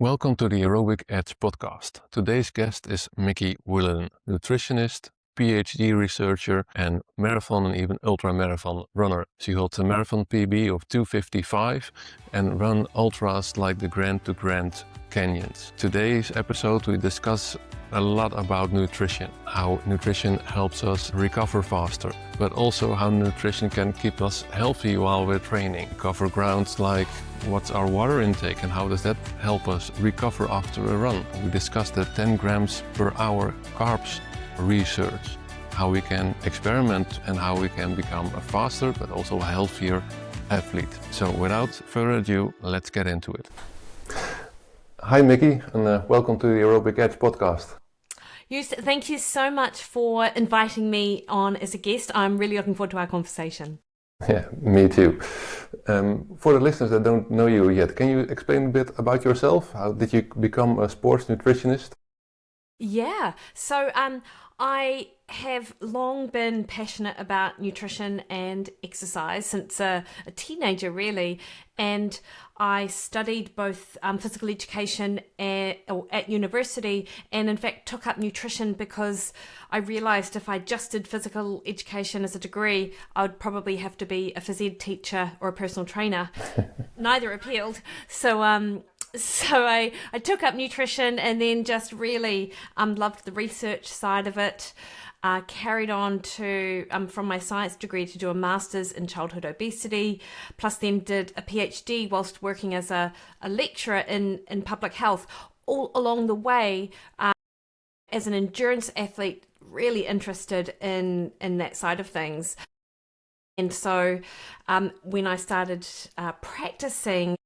Welcome to the Aerobic Edge podcast. Today's guest is Mikki Williden, nutritionist, PhD researcher, and marathon and even ultra-marathon runner. She holds a marathon PB of 2:55 and run ultras like the Grand to Grand Canyons. Today's episode we discuss a lot about nutrition, how nutrition helps us recover faster, but also how nutrition can keep us healthy while we're training. Cover grounds like what's our water intake and how does that help us recover after a run. We discussed the 10 grams per hour carbs research, how we can experiment and how we can become a faster but also a healthier athlete. So without further ado, let's get into it. Hi Mikki, and welcome to the Aerobic Edge podcast. Joost, thank you so much for inviting me on as a guest. I'm really looking forward to our conversation. Yeah, me too. For the listeners that don't know you yet, can you explain a bit about yourself? How did you become a sports nutritionist? Yeah, so I have long been passionate about nutrition and exercise since a teenager, really. And I studied both physical education at university and in fact took up nutrition because I realised if I just did physical education as a degree, I would probably have to be a phys ed teacher or a personal trainer. Neither appealed. So I took up nutrition and then just really loved the research side of it. Carried on to from my science degree to do a master's in childhood obesity, plus then did a PhD whilst working as a lecturer in public health. All along the way, as an endurance athlete, really interested in that side of things. And so when I started practicing,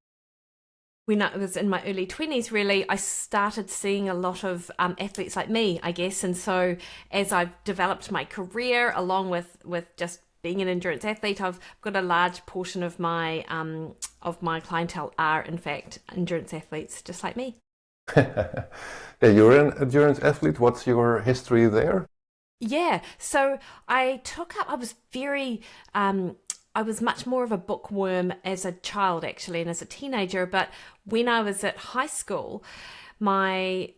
when I was in my early 20s, really, I started seeing a lot of athletes like me, I guess. And so as I've developed my career, along with just being an endurance athlete, I've got a large portion of my clientele are, in fact, endurance athletes, just like me. Yeah, you're an endurance athlete. What's your history there? Yeah, so I was much more of a bookworm as a child, actually, and as a teenager. But when I was at high school, my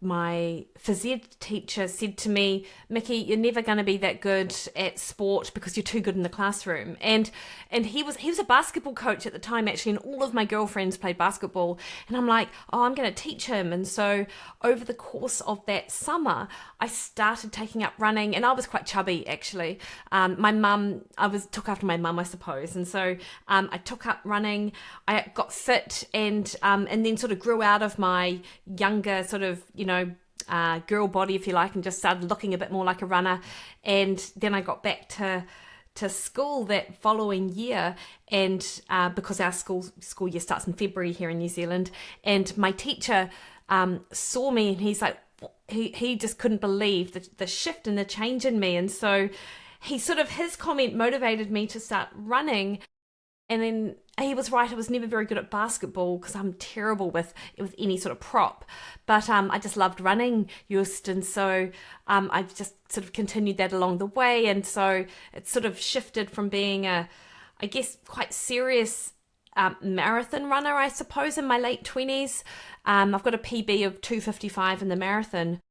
phys ed teacher said to me, "Mikki, you're never going to be that good at sport because you're too good in the classroom." And he was a basketball coach at the time, actually, and all of my girlfriends played basketball. And I'm like, "Oh, I'm going to teach him." And so over the course of that summer, I started taking up running, and I was quite chubby, actually. I took after my mum, I suppose, and so I took up running. I got fit, and then sort of grew out of my younger sort of, girl body, if you like, and just started looking a bit more like a runner. And then I got back to school that following year, and because our school year starts in February here in New Zealand, and my teacher saw me, and he's like, he just couldn't believe the shift and the change in me. And so his comment motivated me to start running. And then he was right, I was never very good at basketball because I'm terrible with any sort of prop. But I just loved running, Joost, and so I just sort of continued that along the way. And so it sort of shifted from being I guess, quite serious marathon runner, I suppose, in my late 20s. I've got a PB of 2:55 in the marathon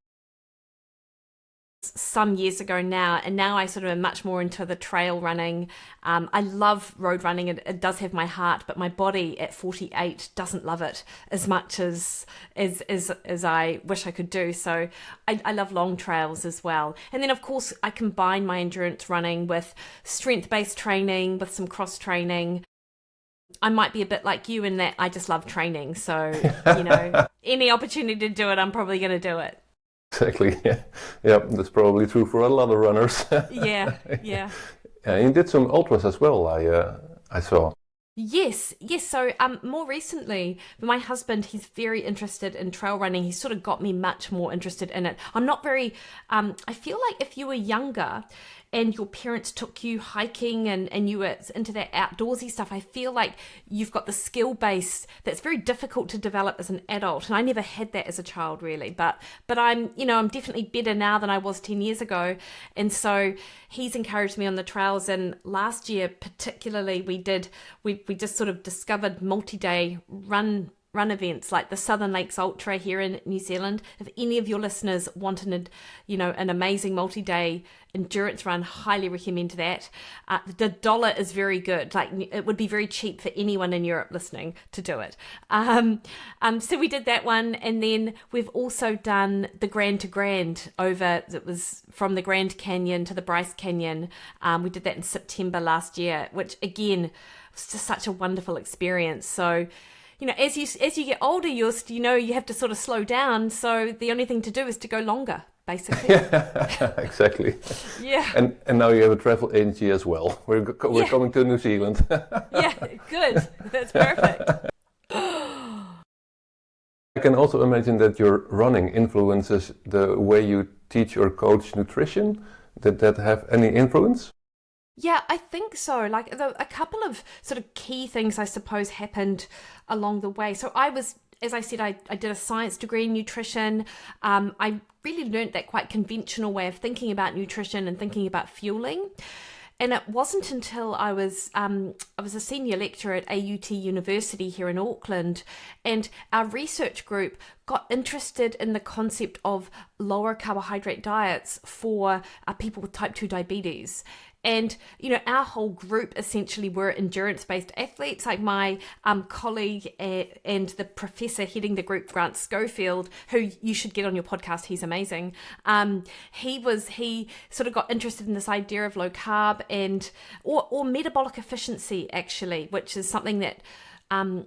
some years ago now, and now I sort of am much more into the trail running. I love road running. It does have my heart, but my body at 48 doesn't love it as much as I wish I could do. So I love long trails as well. And then of course I combine my endurance running with strength-based training, with some cross training. I might be a bit like you in that I just love training. So, any opportunity to do it, I'm probably going to do it. Exactly. Yeah, that's probably true for a lot of runners. Yeah. Yeah, you did some ultras as well. I saw. Yes. So more recently, my husband, he's very interested in trail running. He sort of got me much more interested in it. I'm not very. I feel like if you were younger and your parents took you hiking and you were into that outdoorsy stuff, I feel like you've got the skill base that's very difficult to develop as an adult. And I never had that as a child, really. But I'm definitely better now than I was 10 years ago. And so he's encouraged me on the trails. And last year, particularly, we just sort of discovered multi-day run run events like the Southern Lakes Ultra here in New Zealand. If any of your listeners want an amazing multi-day endurance run, highly recommend that. The dollar is very good. Like, it would be very cheap for anyone in Europe listening to do it. So we did that one, and then we've also done the Grand to Grand it was from the Grand Canyon to the Bryce Canyon. We did that in September last year, which again was just such a wonderful experience. So, as you get older, Joost, you have to sort of slow down. So the only thing to do is to go longer, basically. Yeah, exactly. Yeah. And now you have a travel agency as well. We're coming to New Zealand. Yeah, good. That's perfect. I can also imagine that your running influences the way you teach or coach nutrition. Did that have any influence? Yeah, I think so. Like, a couple of sort of key things, I suppose, happened along the way. So I was, as I said, I did a science degree in nutrition. I really learned that quite conventional way of thinking about nutrition and thinking about fueling. And it wasn't until I was a senior lecturer at AUT University here in Auckland, and our research group got interested in the concept of lower carbohydrate diets for people with type 2 diabetes. And, our whole group essentially were endurance-based athletes. Like my colleague and the professor heading the group, Grant Schofield, who you should get on your podcast. He's amazing. He sort of got interested in this idea of low carb or metabolic efficiency, actually, which is something that I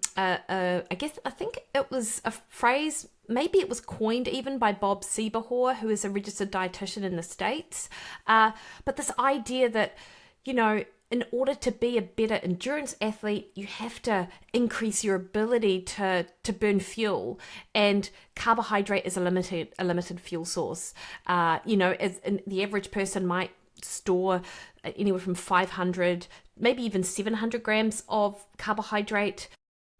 think it was a phrase. Maybe it was coined even by Bob Seeberhor, who is a registered dietitian in the States. But this idea that, in order to be a better endurance athlete, you have to increase your ability to burn fuel, and carbohydrate is a limited fuel source. The average person might store anywhere from 500, maybe even 700 grams of carbohydrate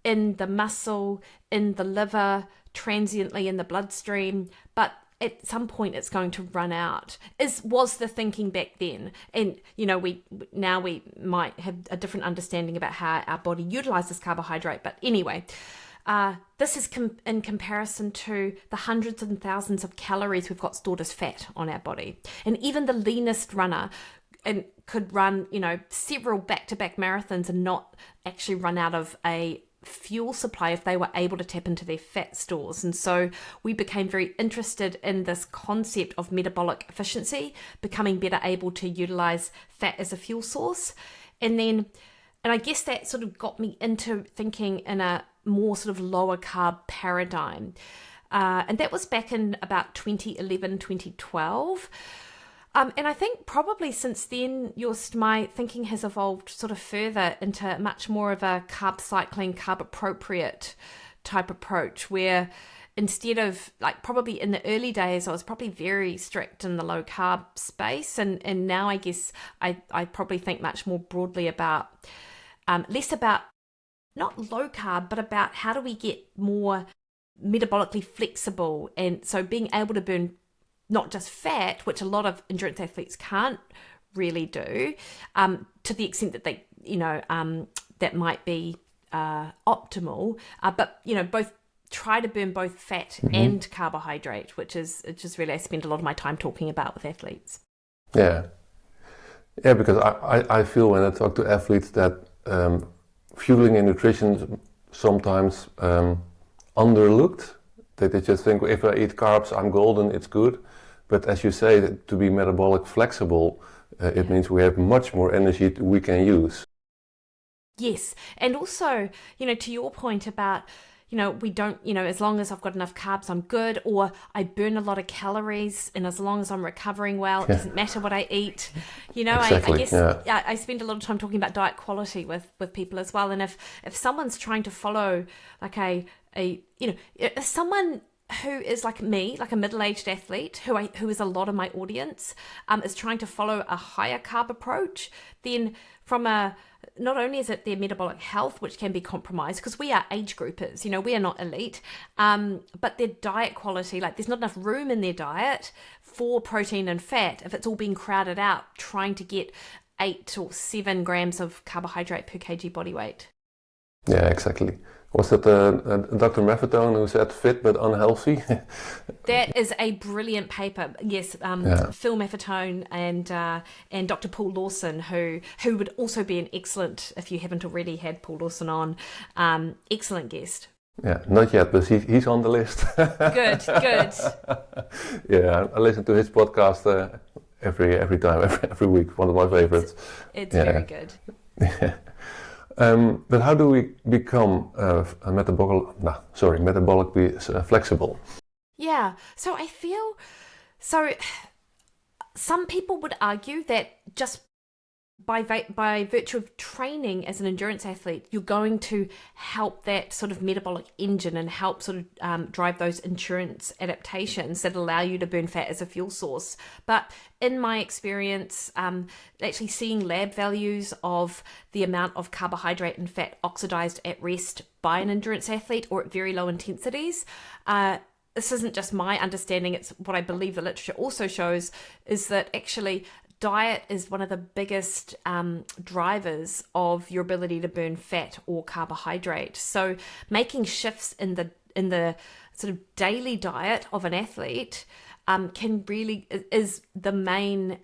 in the muscle, in the liver, transiently in the bloodstream, but at some point it's going to run out, was the thinking back then. And we might have a different understanding about how our body utilizes carbohydrate, but anyway, this is in comparison to the hundreds and thousands of calories we've got stored as fat on our body. And even the leanest runner could run several back-to-back marathons and not actually run out of a fuel supply if they were able to tap into their fat stores. And so we became very interested in this concept of metabolic efficiency, becoming better able to utilize fat as a fuel source. And I guess that sort of got me into thinking in a more sort of lower carb paradigm. And that was back in about 2011, 2012. And I think probably since then, Joost, my thinking has evolved sort of further into much more of a carb cycling, carb appropriate type approach, where instead of, like, probably in the early days, I was probably very strict in the low carb space. And now I guess I probably think much more broadly about, less about not low carb, but about how do we get more metabolically flexible. And so being able to burn not just fat, which a lot of endurance athletes can't really do, to the extent that they, that might be optimal, but both try to burn both fat and carbohydrate, which is really I spend a lot of my time talking about with athletes. Yeah, because I feel when I talk to athletes that fueling and nutrition sometimes underlooked. That they just think, if I eat carbs, I'm golden, it's good. But as you say, to be metabolic flexible, it means we have much more energy we can use. Yes, and also, to your point about, we don't, as long as I've got enough carbs, I'm good, or I burn a lot of calories, and as long as I'm recovering well, it doesn't matter what I eat. Exactly, I guess I spend a lot of time talking about diet quality with people as well. And if someone's trying to follow like if someone who is like me, like a middle-aged athlete, who is a lot of my audience, is trying to follow a higher carb approach, then not only is it their metabolic health, which can be compromised because we are age groupers, we are not elite, but their diet quality, like there's not enough room in their diet for protein and fat if it's all being crowded out, trying to get 8 or 7 grams of carbohydrate per kg body weight. Yeah, exactly. Was that Dr. Maffetone who said fit but unhealthy? That is a brilliant paper. Yes, Phil Maffetone and Dr. Paul Lawson, who would also be an excellent, if you haven't already had Paul Lawson on, excellent guest. Yeah, not yet, but he's on the list. Good. Yeah, I listen to his podcast every time, every week. One of my favorites. It's very good. Yeah. But how do we become metabolically flexible? Yeah, so I feel some people would argue that just by virtue of training as an endurance athlete, you're going to help that sort of metabolic engine and help sort of drive those endurance adaptations that allow you to burn fat as a fuel source. But in my experience, actually seeing lab values of the amount of carbohydrate and fat oxidized at rest by an endurance athlete or at very low intensities, this isn't just my understanding, it's what I believe the literature also shows, is that actually diet is one of the biggest drivers of your ability to burn fat or carbohydrate. So making shifts in the sort of daily diet of an athlete is the main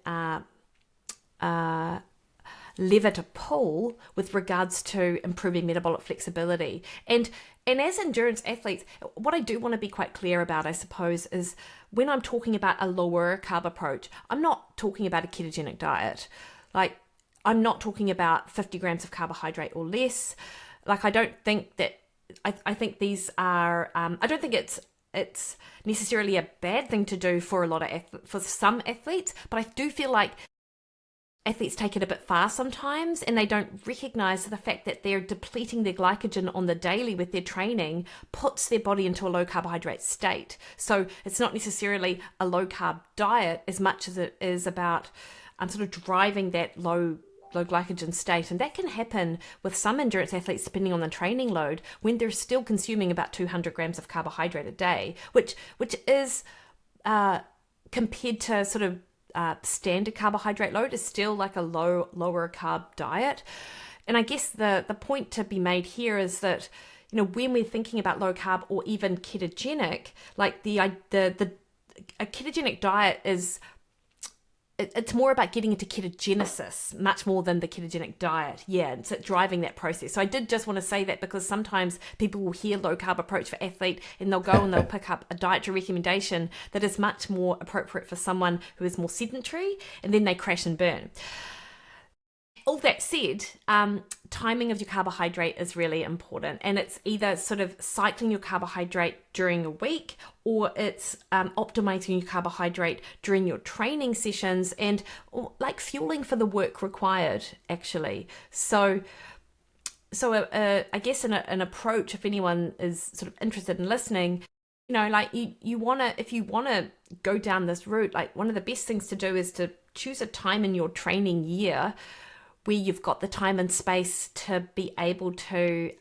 lever to pull with regards to improving metabolic flexibility. And as endurance athletes, what I do want to be quite clear about, I suppose, is when I'm talking about a lower carb approach, I'm not talking about a ketogenic diet. Like, I'm not talking about 50 grams of carbohydrate or less. Like, I don't think that, I think these are, I don't think it's necessarily a bad thing to do for for some athletes, but I do feel like athletes take it a bit far sometimes, and they don't recognize the fact that they're depleting their glycogen on the daily with their training puts their body into a low carbohydrate state. So it's not necessarily a low carb diet as much as it is about sort of driving that low glycogen state. And that can happen with some endurance athletes depending on the training load when they're still consuming about 200 grams of carbohydrate a day, which is compared to sort of standard carbohydrate load is still like a lower carb diet. And I guess the point to be made here is that, you know, when we're thinking about low carb or even ketogenic, like a ketogenic diet is, it's more about getting into ketogenesis much more than the ketogenic diet. Yeah, it's driving that process. So I did just want to say that because sometimes people will hear low carb approach for athlete and they'll go and they'll pick up a dietary recommendation that is much more appropriate for someone who is more sedentary, and then they crash and burn. All that said, timing of your carbohydrate is really important, and it's either sort of cycling your carbohydrate during a week, or it's optimizing your carbohydrate during your training sessions, and like fueling for the work required, actually. So I guess an approach, if anyone is sort of interested in listening, you know, like if you wanna go down this route, like one of the best things to do is to choose a time in your training year where you've got the time and space to be able to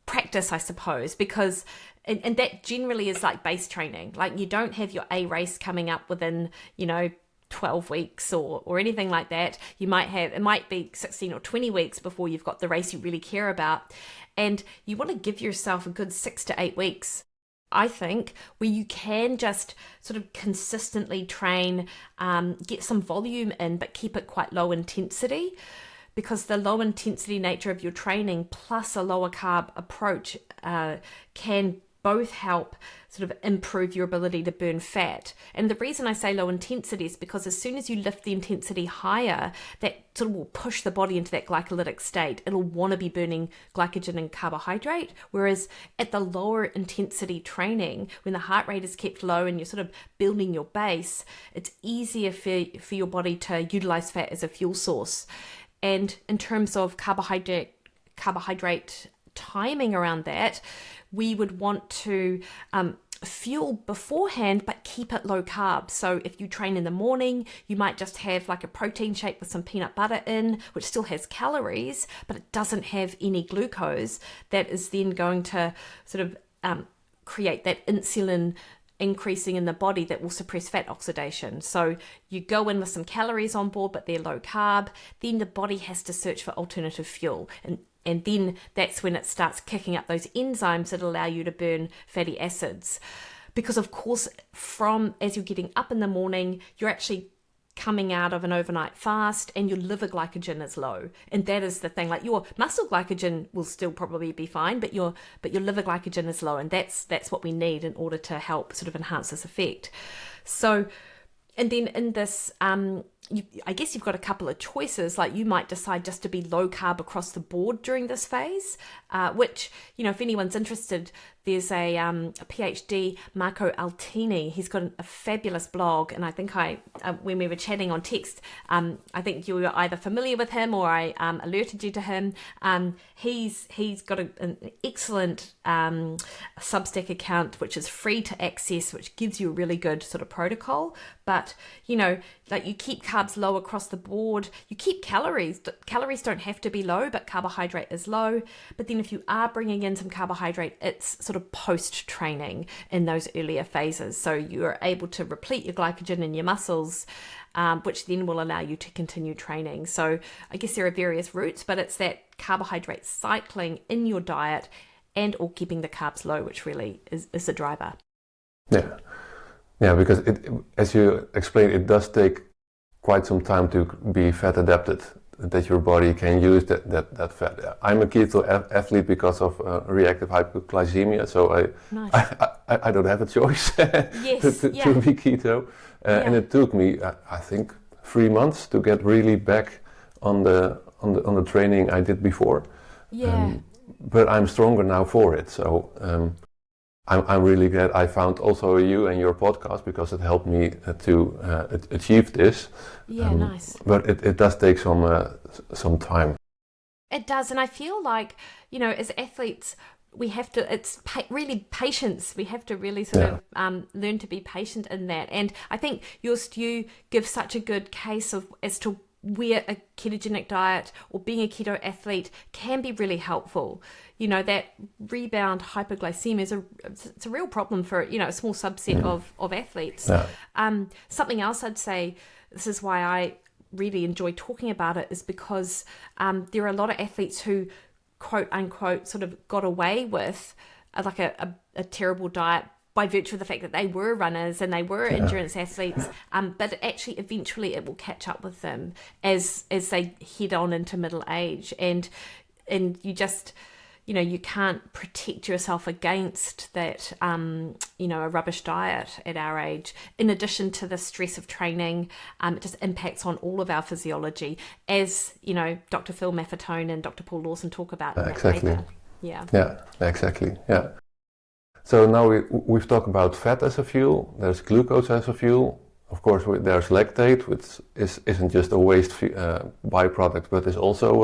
practice, I suppose, because and that generally is like base training. Like, you don't have your A race coming up within, 12 weeks or anything like that. It might be 16 or 20 weeks before you've got the race you really care about. And you want to give yourself a good 6 to 8 weeks, I think, where you can just sort of consistently train, get some volume in, but keep it quite low intensity, because the low intensity nature of your training plus a lower carb approach can both help sort of improve your ability to burn fat. And the reason I say low intensity is because as soon as you lift the intensity higher, that sort of will push the body into that glycolytic state. It'll want to be burning glycogen and carbohydrate. Whereas at the lower intensity training, when the heart rate is kept low and you're sort of building your base, it's easier for your body to utilize fat as a fuel source. And in terms of carbohydrate timing around that, we would want to fuel beforehand, but keep it low carb. So if you train in the morning, you might just have like a protein shake with some peanut butter in, which still has calories, but it doesn't have any glucose. That is then going to sort of create that insulin increasing in the body that will suppress fat oxidation. So you go in with some calories on board, but they're low carb. Then the body has to search for alternative fuel. And And then that's when it starts kicking up those enzymes that allow you to burn fatty acids. Because of course, as you're getting up in the morning, you're actually coming out of an overnight fast and your liver glycogen is low. And that is the thing, like your muscle glycogen will still probably be fine, but your liver glycogen is low. And that's what we need in order to help sort of enhance this effect. So, and then in this, I guess you've got a couple of choices. Like you might decide just to be low carb across the board during this phase, which, if anyone's interested, there's a PhD, Marco Altini. He's got a fabulous blog, and I think when we were chatting on text, I think you were either familiar with him or I alerted you to him. He's got an excellent Substack account, which is free to access, which gives you a really good sort of protocol. But, like you keep carbs low across the board, you keep calories. Calories don't have to be low, but carbohydrate is low. But then if you are bringing in some carbohydrate, it's sort of post-training in those earlier phases. So you're able to replete your glycogen in your muscles, which then will allow you to continue training. So I guess there are various routes, but it's that carbohydrate cycling in your diet and or keeping the carbs low, which really is the driver. Yeah, because as you explained, it does take quite some time to be fat adapted, that your body can use that fat. I'm a keto athlete because of reactive hypoglycemia, so I don't have a choice to be keto. And it took me, I think, 3 months to get really back on the training I did before. But I'm stronger now for it. So I'm really glad I found also you and your podcast, because it helped me to achieve this. Nice. But it does take some time. It does, and I feel like, as athletes, we have to, it's really patience. We have to really sort of learn to be patient in that. And I think Joost, you give such a good case as to where a ketogenic diet or being a keto athlete can be really helpful. That rebound hypoglycemia it's a real problem for, a small subset of athletes. Something else I'd say, this is why I really enjoy talking about it, is because there are a lot of athletes who, quote unquote, sort of got away with like a terrible diet by virtue of the fact that they were runners and they were endurance athletes, but actually eventually it will catch up with them as they head on into middle age, and you just, you can't protect yourself against that, a rubbish diet at our age. In addition to the stress of training, it just impacts on all of our physiology, as, Dr. Phil Maffetone and Dr. Paul Lawson talk about in that paper. Yeah, exactly. Yeah. So now we've talked about fat as a fuel, there's glucose as a fuel, of course there's lactate, which isn't just a waste byproduct, but is also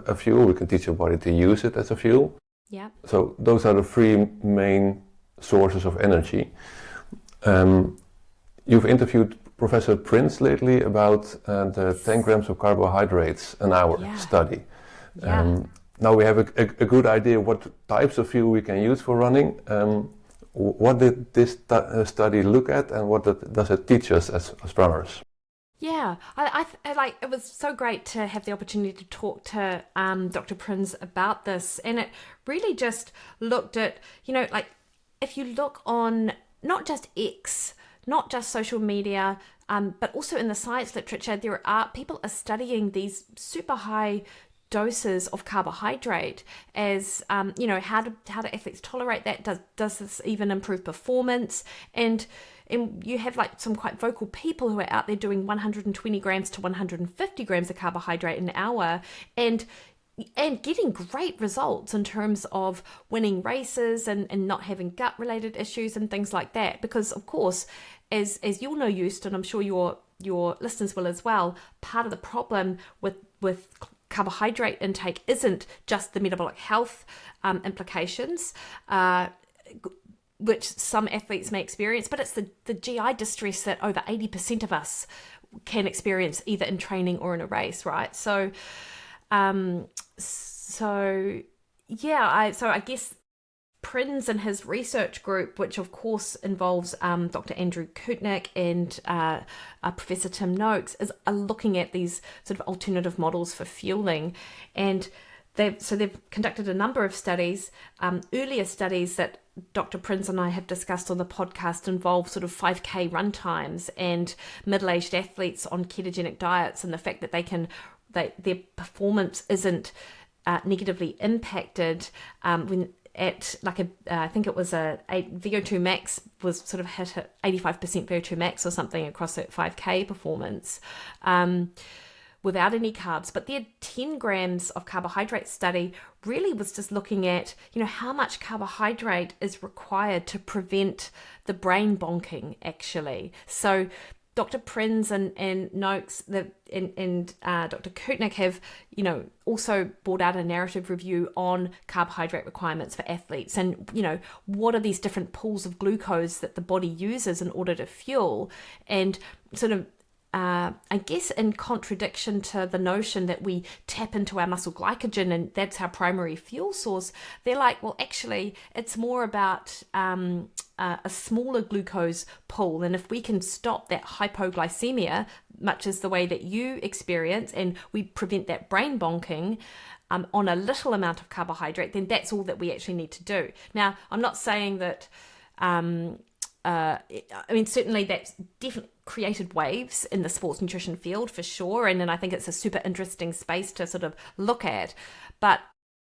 a fuel. We can teach your body to use it as a fuel. Yeah. So those are the three main sources of energy. You've interviewed Professor Prins lately about the 10 grams of carbohydrates an hour study. Now we have a good idea what types of fuel we can use for running. What did this study look at, and what does it teach us as runners? Yeah, I like, it was so great to have the opportunity to talk to Dr. Prins about this, and it really just looked at, like if you look on not just X, not just social media, but also in the science literature, people are studying these super high doses of carbohydrate as how do athletes tolerate that? Does this even improve performance? And you have like some quite vocal people who are out there doing 120 grams to 150 grams of carbohydrate an hour and getting great results in terms of winning races and not having gut related issues and things like that. Because of course, as you'll know, Joost, and I'm sure your listeners will as well, part of the problem with carbohydrate intake isn't just the metabolic health implications, which some athletes may experience, but it's the GI distress that over 80% of us can experience either in training or in a race, right? So I guess Prins and his research group, which of course involves Dr. Andrew Kutnick and Professor Tim Noakes, are looking at these sort of alternative models for fueling. And they've conducted a number of studies. Earlier studies that Dr. Prins and I have discussed on the podcast involve sort of 5K run times and middle-aged athletes on ketogenic diets, and the fact that their performance isn't negatively impacted when at I think it was a VO2 max was sort of hit at 85% VO2 max or something across that 5K performance. Without any carbs, but their 10 grams of carbohydrate study really was just looking at, how much carbohydrate is required to prevent the brain bonking, actually. So Dr. Prins and Noakes and Dr. Kutnick have, also brought out a narrative review on carbohydrate requirements for athletes and, what are these different pools of glucose that the body uses in order to fuel, and sort of I guess in contradiction to the notion that we tap into our muscle glycogen and that's our primary fuel source, they're like, well, actually, it's more about a smaller glucose pool. And if we can stop that hypoglycemia, much as the way that you experience, and we prevent that brain bonking on a little amount of carbohydrate, then that's all that we actually need to do. Now, I'm not saying that... certainly that's definitely created waves in the sports nutrition field for sure. And then I think it's a super interesting space to sort of look at. But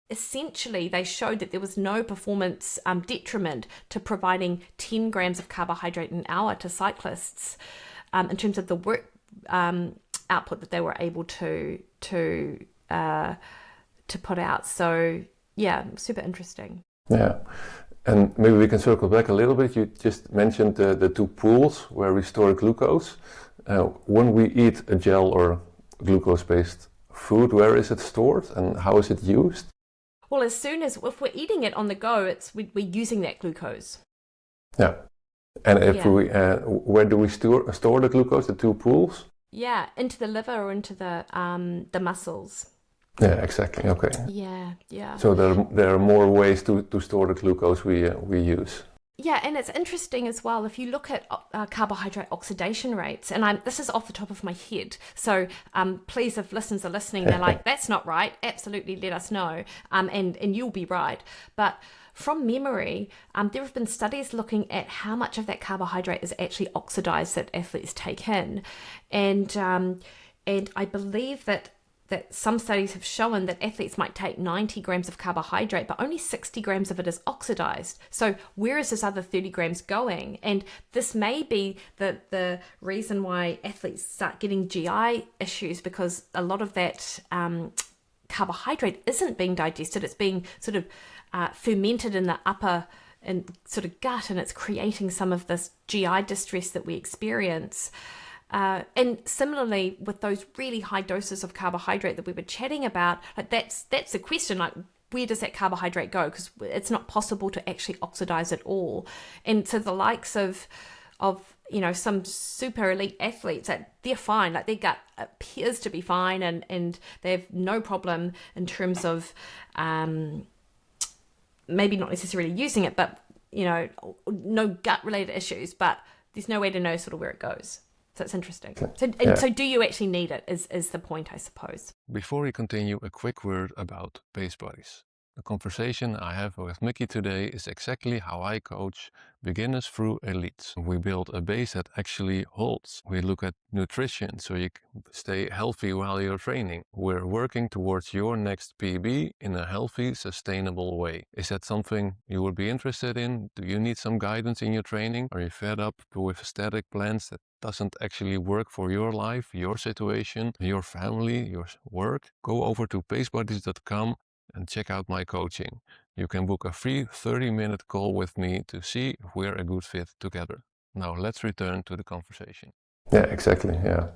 essentially, they showed that there was no performance detriment to providing 10 grams of carbohydrate an hour to cyclists in terms of the work output that they were able to put out. So, yeah, super interesting. Yeah. And maybe we can circle back a little bit. You just mentioned the two pools where we store glucose. When we eat a gel or glucose-based food, where is it stored and how is it used? Well, if we're eating it on the go, we're using that glucose. Yeah. And where do we store the glucose, the two pools? Yeah, into the liver or into the muscles. Yeah, exactly. Okay. Yeah. So there are more ways to store the glucose we use. Yeah, and it's interesting as well if you look at carbohydrate oxidation rates, and this is off the top of my head. So please, if listeners are listening, they're like, "That's not right." Absolutely, let us know, and you'll be right. But from memory, there have been studies looking at how much of that carbohydrate is actually oxidized that athletes take in, and I believe that some studies have shown that athletes might take 90 grams of carbohydrate, but only 60 grams of it is oxidized. So where is this other 30 grams going? And this may be the reason why athletes start getting GI issues, because a lot of that carbohydrate isn't being digested. It's being sort of fermented in the upper and sort of gut, and it's creating some of this GI distress that we experience. And similarly, with those really high doses of carbohydrate that we were chatting about, like that's the question, like where does that carbohydrate go? Because it's not possible to actually oxidize it all. And so the likes of some super elite athletes, they're fine, like their gut appears to be fine, and they have no problem in terms of maybe not necessarily using it, but no gut related issues, but there's no way to know sort of where it goes. So it's interesting. So do you actually need it is the point, I suppose. Before we continue, a quick word about base bodies. The conversation I have with Mikki today is exactly how I coach beginners through elites. We build a base that actually holds. We look at nutrition so you can stay healthy while you're training. We're working towards your next PB in a healthy, sustainable way. Is that something you would be interested in? Do you need some guidance in your training? Are you fed up with static plans that doesn't actually work for your life, your situation, your family, your work? Go over to basebodies.com and check out my coaching. You can book a free 30-minute call with me to see if we're a good fit together. Now let's return to the conversation. Yeah, exactly. Yeah,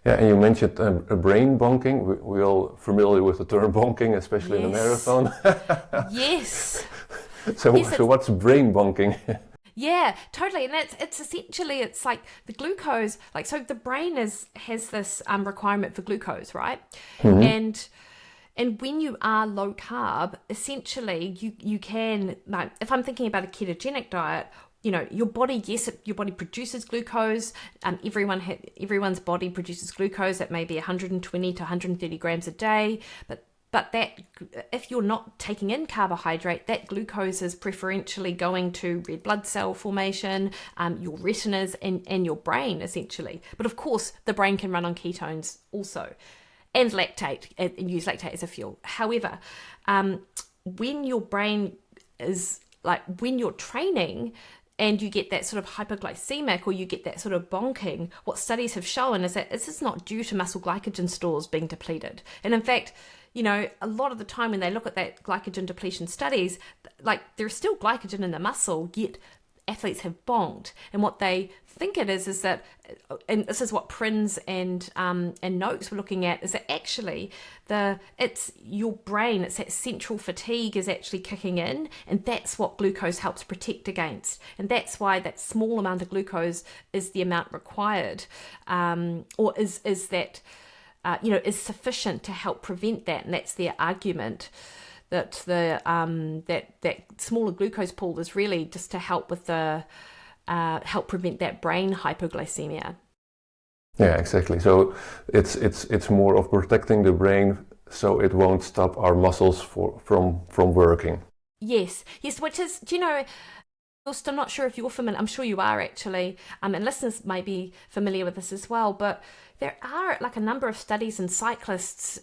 and you mentioned a brain bonking. We're all familiar with the term bonking, especially in the marathon. Yes. So what's brain bonking? Yeah, totally. And it's essentially, it's like the glucose, like, so the brain has this requirement for glucose, right? Mm-hmm. And when you are low carb, essentially you can, like, if I'm thinking about a ketogenic diet, your body, your body produces glucose. Everyone's body produces glucose at maybe 120 to 130 grams a day, but but that if you're not taking in carbohydrate, that glucose is preferentially going to red blood cell formation, your retinas and your brain essentially. But of course, the brain can run on ketones also, and lactate, and use lactate as a fuel. However, when your brain is like, when you're training and you get that sort of hypoglycemic or you get that sort of bonking, what studies have shown is that this is not due to muscle glycogen stores being depleted. And in fact, you know, a lot of the time when they look at that glycogen depletion studies, like there's still glycogen in the muscle, yet athletes have bonked. And what they think it is that, and this is what Prins and Noakes were looking at, is that actually it's your brain, it's that central fatigue is actually kicking in, and that's what glucose helps protect against. And that's why that small amount of glucose is the amount required, or is that, is sufficient to help prevent that. And that's their argument, that that smaller glucose pool is really just to help with help prevent that brain hypoglycemia. Yeah, exactly. So it's more of protecting the brain so it won't stop our muscles from working. Yes, which is, Joost, I'm not sure if you're familiar, I'm sure you are actually, and listeners may be familiar with this as well, but there are like a number of studies in cyclists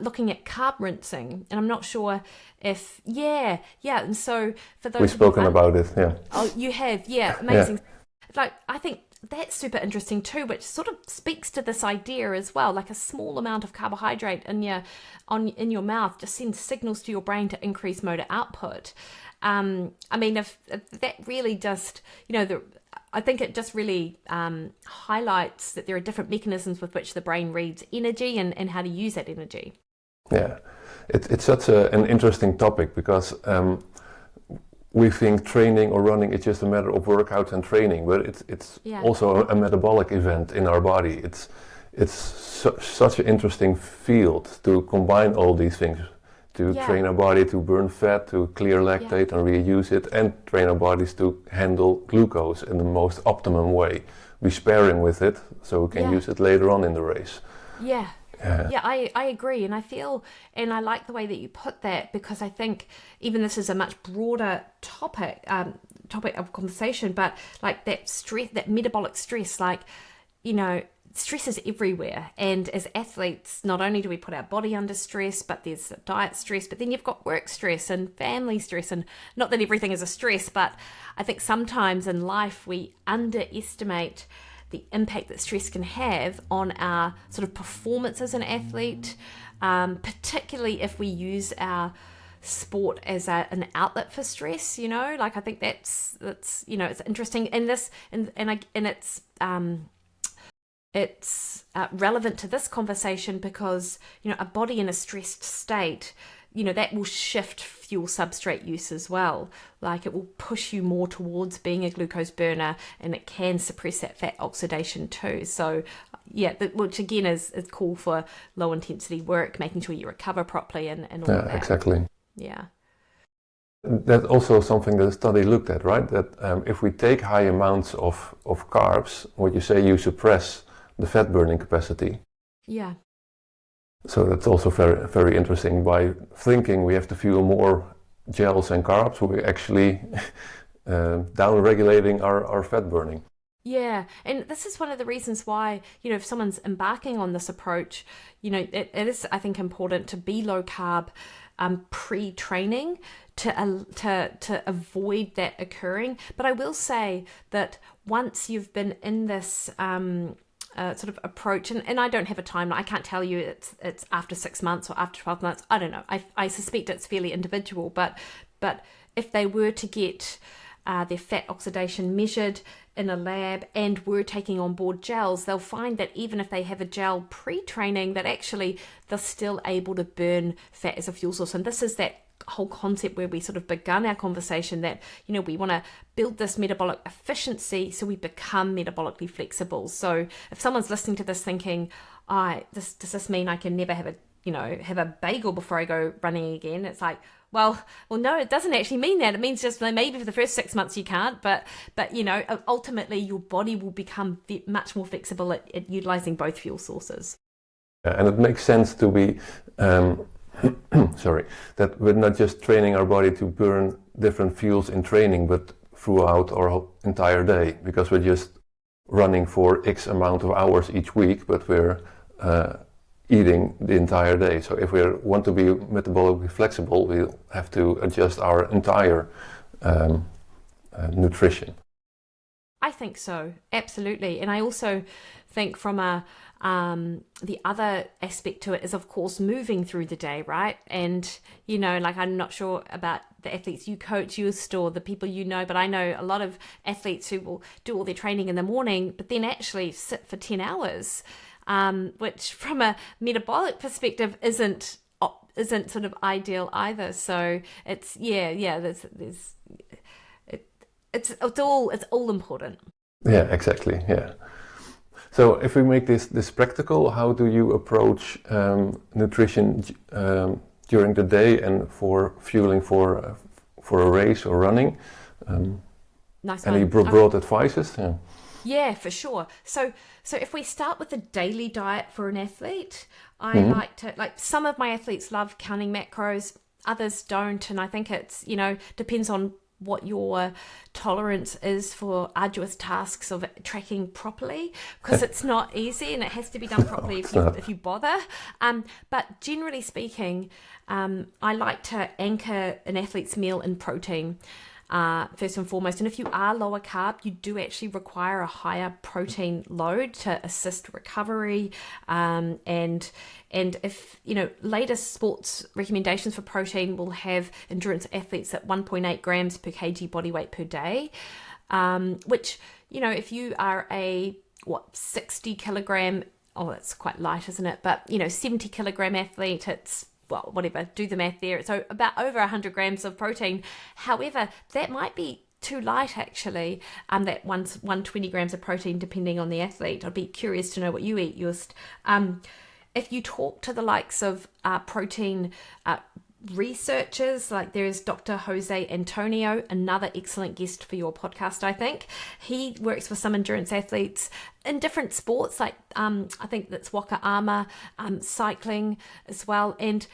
looking at carb rinsing, and I'm not sure if, and so for those... We've spoken about it, yeah. Oh, you have, yeah, amazing. Yeah. Like, I think that's super interesting too, which sort of speaks to this idea as well, like a small amount of carbohydrate in your mouth just sends signals to your brain to increase motor output. I mean, if that really just, I think it just really highlights that there are different mechanisms with which the brain reads energy and how to use that energy. Yeah, it's such an interesting topic because we think training or running is just a matter of workout and training, but it's also a metabolic event in our body. It's such an interesting field to combine all these things. To train our body to burn fat, to clear lactate and reuse it, and train our bodies to handle glucose in the most optimum way. Be sparing with it so we can use it later on in the race. Yeah, I agree, and I feel, and I like the way that you put that, because I think even this is a much broader topic of conversation, but like that stress, that metabolic stress, like, stress is everywhere, and as athletes, not only do we put our body under stress, but there's diet stress, but then you've got work stress and family stress, and not that everything is a stress, but I think sometimes in life we underestimate the impact that stress can have on our sort of performance as an athlete, particularly if we use our sport as an outlet for stress. Like I think that's it's interesting, and it's relevant to this conversation because, a body in a stressed state, that will shift fuel substrate use as well. Like it will push you more towards being a glucose burner, and it can suppress that fat oxidation too. So which again is cool for low intensity work, making sure you recover properly and all of that. Exactly. Yeah. That's also something that the study looked at, right? That if we take high amounts of carbs, what you say, you suppress the fat burning capacity. Yeah. So that's also very, very interesting. By thinking we have to fuel more gels and carbs, we're actually down-regulating our fat burning. Yeah, and this is one of the reasons why, if someone's embarking on this approach, it is, I think, important to be low carb pre-training to avoid that occurring. But I will say that once you've been in this sort of approach, and I don't have a timeline, I can't tell you it's after 6 months or after 12 months, I don't know. I suspect it's fairly individual, but if they were to get their fat oxidation measured in a lab and were taking on board gels, they'll find that even if they have a gel pre-training, that actually they're still able to burn fat as a fuel source. And this is that whole concept where we sort of begun our conversation, that we want to build this metabolic efficiency so we become metabolically flexible. So if someone's listening to this thinking, does this mean I can never have a bagel before I go running again? It's like, well, no, it doesn't actually mean that. It means just maybe for the first 6 months you can't, but ultimately your body will become much more flexible at utilizing both fuel sources. And it makes sense to be sorry, that we're not just training our body to burn different fuels in training, but throughout our entire day, because we're just running for X amount of hours each week, but we're eating the entire day. So if we want to be metabolically flexible, we'll have to adjust our entire nutrition. I think so, absolutely. And I also think from the other aspect to it is, of course, moving through the day, right? And, you know, like, I'm not sure about the athletes you coach, Joost, or the people you know, but I know a lot of athletes who will do all their training in the morning, but then actually sit for 10 hours, which from a metabolic perspective isn't sort of ideal either. So it's, it's all important. Yeah, exactly. Yeah. So if we make this practical, how do you approach nutrition during the day and for fueling for a race or running? Nice. Any broad advices? Yeah. Yeah, for sure. So if we start with a daily diet for an athlete, I like to, like, some of my athletes love counting macros, others don't, and I think it's, you know, depends on what your tolerance is for arduous tasks of tracking properly, because it's not easy and it has to be done properly if you bother. But generally speaking, I like to anchor an athlete's meal in protein. First and foremost, and if you are lower carb, you do actually require a higher protein load to assist recovery, and if, you know, latest sports recommendations for protein will have endurance athletes at 1.8 grams per kg body weight per day, which, you know, if you are a 60 kilogram, oh, that's quite light, isn't it? But, you know, 70 kilogram athlete, it's, well, whatever, do the math there. So about over 100 grams of protein. However, that might be too light, actually, that 120 grams of protein, depending on the athlete. I'd be curious to know what you eat, Joost. If you talk to the likes of protein researchers, like there is Dr. Jose Antonio, another excellent guest for your podcast, I think. He works with some endurance athletes in different sports, like I think that's Waka Ama, cycling as well. And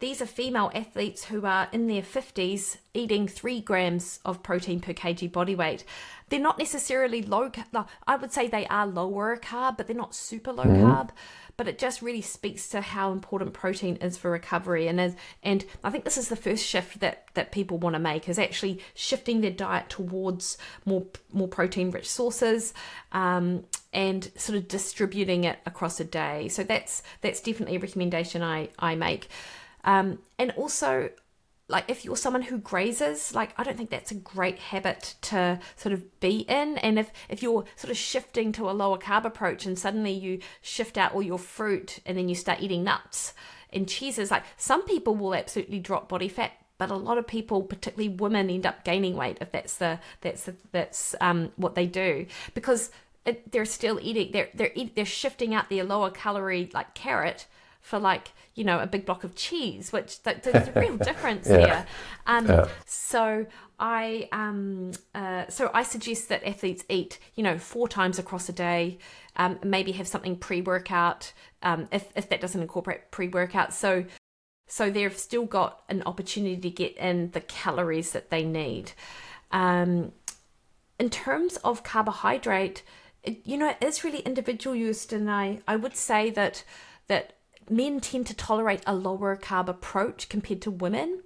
these are female athletes who are in their 50s eating 3 grams of protein per kg body weight. They're not necessarily low carb. I would say they are lower carb, but they're not super low carb. But it just really speaks to how important protein is for recovery. And I think this is the first shift that people want to make, is actually shifting their diet towards more protein-rich sources, and sort of distributing it across a day. So that's definitely a recommendation I make. And also, like, if you're someone who grazes, like, I don't think that's a great habit to sort of be in. And if you're sort of shifting to a lower carb approach and suddenly you shift out all your fruit and then you start eating nuts and cheeses, like, some people will absolutely drop body fat, but a lot of people, particularly women, end up gaining weight if that's what they do, because they're still eating, they're shifting out their lower calorie, like, carrot for, like, you know, a big block of cheese, which there's a real difference there. So I suggest that athletes eat, you know, 4 times across a day, maybe have something pre-workout, if that doesn't incorporate pre-workout. So they've still got an opportunity to get in the calories that they need. In terms of carbohydrate, it is really individual use, and I would say that men tend to tolerate a lower carb approach compared to women.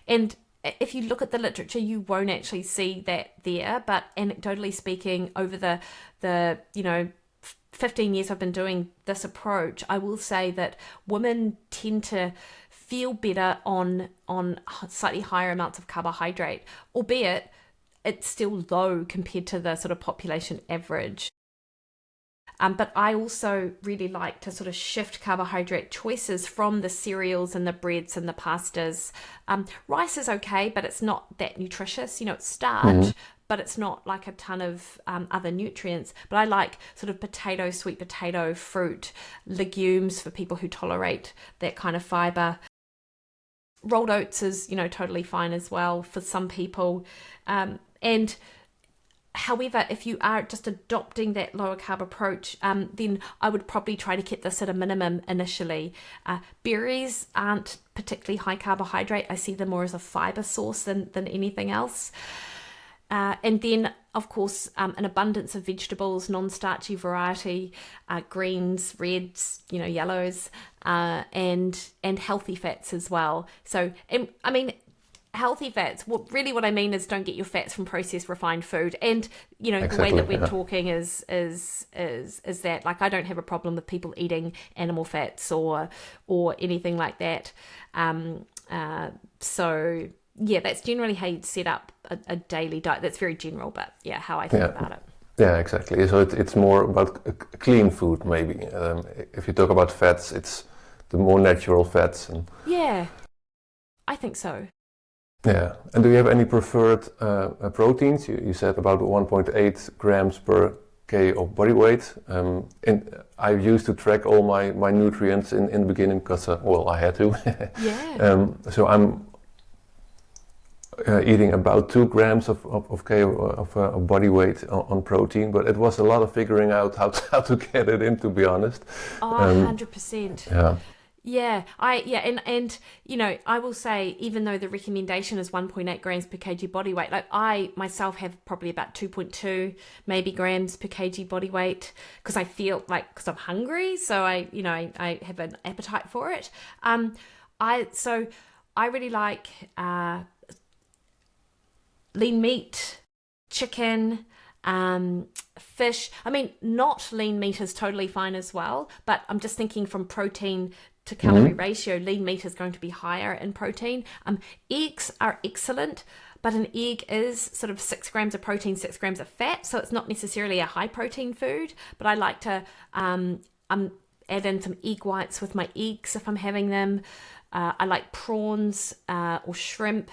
And if you look at the literature, you won't actually see that there. But anecdotally speaking, over the 15 years I've been doing this approach, I will say that women tend to feel better on slightly higher amounts of carbohydrate, albeit it's still low compared to the sort of population average. But I also really like to sort of shift carbohydrate choices from the cereals and the breads and the pastas. Rice is okay, but it's not that nutritious. You know, it's starch, but it's not like a ton of other nutrients. But I like sort of potato, sweet potato, fruit, legumes for people who tolerate that kind of fiber. Rolled oats is, totally fine as well for some people. And However, if you are just adopting that lower carb approach, then I would probably try to keep this at a minimum initially. Berries aren't particularly high carbohydrate. I see them more as a fiber source than anything else. And then, of course, an abundance of vegetables, non-starchy variety, greens, reds, yellows, and healthy fats as well. So, I mean, healthy fats, what I mean is don't get your fats from processed refined food. And Exactly, the way that we're talking is that, like, I don't have a problem with people eating animal fats or anything like that. So yeah, that's generally how you'd set up a daily diet. That's very general, but yeah, how I think about it. Yeah, exactly. So it's more about clean food, maybe. If you talk about fats, it's the more natural fats. Yeah, I think so. Yeah. And do you have any preferred proteins? You said about 1.8 grams per k of body weight. And I used to track all my nutrients in the beginning because, I had to. Yeah. So I'm eating about 2 grams of k of body weight on protein, but it was a lot of figuring out how to get it in, to be honest. 100%. Yeah. Yeah, and I will say, even though the recommendation is 1.8 grams per kg body weight, like I myself have probably about 2.2 maybe grams per kg body weight, because I feel like, because I'm hungry, so I have an appetite for it. I really like lean meat, chicken, fish. I mean, not lean meat is totally fine as well, but I'm just thinking from protein to calorie ratio, lean meat is going to be higher in protein. Eggs are excellent, but an egg is sort of 6 grams of protein, 6 grams of fat, so it's not necessarily a high protein food, but I like to add in some egg whites with my eggs if I'm having them. I like prawns or shrimp.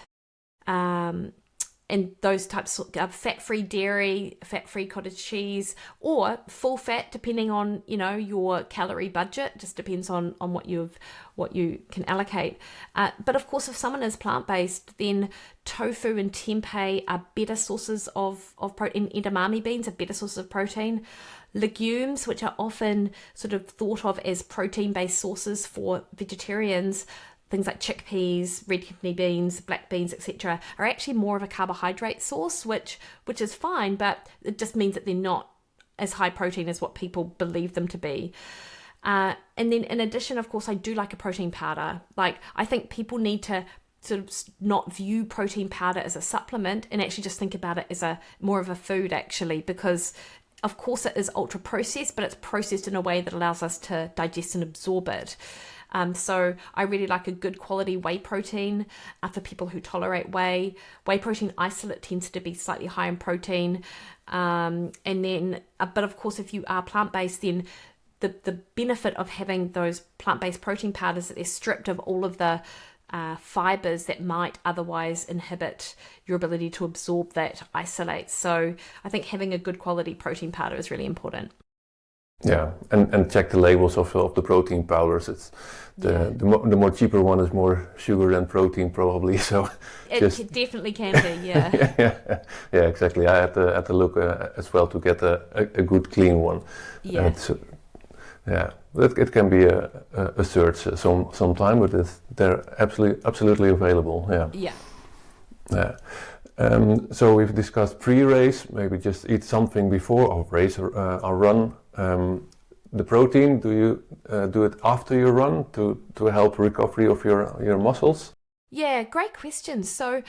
And those types of fat-free dairy, fat-free cottage cheese, or full fat, depending on your calorie budget. Just depends on what you can allocate. But of course, if someone is plant-based, then tofu and tempeh are better sources of protein. Edamame beans are better sources of protein. Legumes, which are often sort of thought of as protein-based sources for vegetarians, things like chickpeas, red kidney beans, black beans, etc., are actually more of a carbohydrate source, which is fine, but it just means that they're not as high protein as what people believe them to be. And then in addition, of course, I do like a protein powder. Like, I think people need to sort of not view protein powder as a supplement and actually just think about it as more of a food, actually, because of course it is ultra processed, but it's processed in a way that allows us to digest and absorb it. So I really like a good quality whey protein for people who tolerate whey. Whey protein isolate tends to be slightly high in protein. And then, but of course, if you are plant-based, then the benefit of having those plant-based protein powders, that they're stripped of all of the fibers that might otherwise inhibit your ability to absorb that isolate. So I think having a good quality protein powder is really important. Yeah, and check the labels of the protein powders. It's the more cheaper one is more sugar than protein, probably. So it definitely can be. Yeah. yeah, exactly. I had to look as well to get a good clean one. Yeah. It can be a search sometime, but they're absolutely available. Yeah. Yeah. So we've discussed pre-race, maybe just eat something before or race or run. The protein, do you do it after your run to help recovery of your muscles? Yeah, great question. So